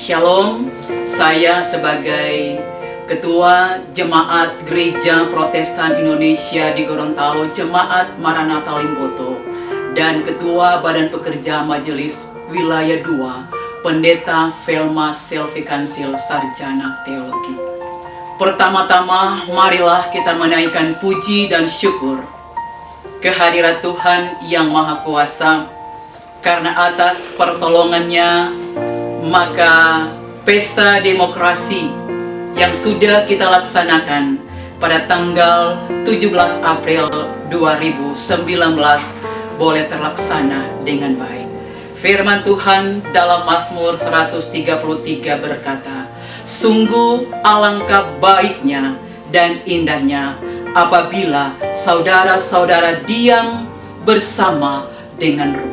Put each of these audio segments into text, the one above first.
Shalom, saya sebagai Ketua Jemaat Gereja Protestan Indonesia di Gorontalo, Jemaat Maranatha Limboto, dan Ketua Badan Pekerja Majelis Wilayah 2, Pendeta Velma Selvi Kansil, Sarjana Teologi. Pertama-tama, marilah kita menaikkan puji dan syukur kehadirat Tuhan yang Maha Kuasa, karena atas pertolongannya, maka pesta demokrasi yang sudah kita laksanakan pada tanggal 17 April 2019 boleh terlaksana dengan baik. Firman Tuhan dalam Mazmur 133 berkata, "Sungguh alangkah baiknya dan indahnya apabila saudara-saudara diam bersama dengan rukun."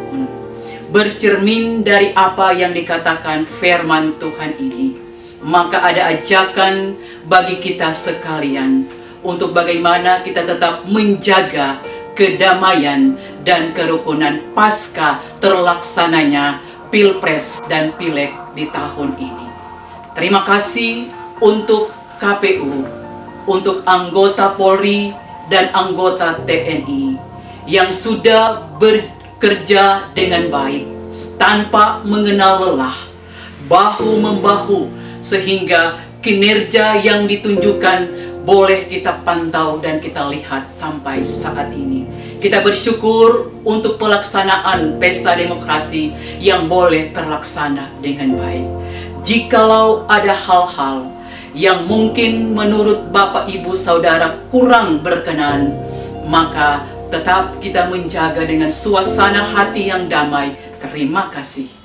Bercermin dari apa yang dikatakan firman Tuhan ini, maka ada ajakan bagi kita sekalian untuk bagaimana kita tetap menjaga kedamaian dan kerukunan pasca terlaksananya Pilpres dan Pileg di tahun ini. Terima kasih untuk KPU, untuk anggota Polri dan anggota TNI yang sudah bekerja dengan baik tanpa mengenal lelah, bahu-membahu, sehingga kinerja yang ditunjukkan boleh kita pantau dan kita lihat sampai saat ini. Kita bersyukur untuk pelaksanaan pesta demokrasi yang boleh terlaksana dengan baik. Jikalau ada hal-hal yang mungkin menurut Bapak Ibu Saudara kurang berkenan, maka tetap kita menjaga dengan suasana hati yang damai. Terima kasih.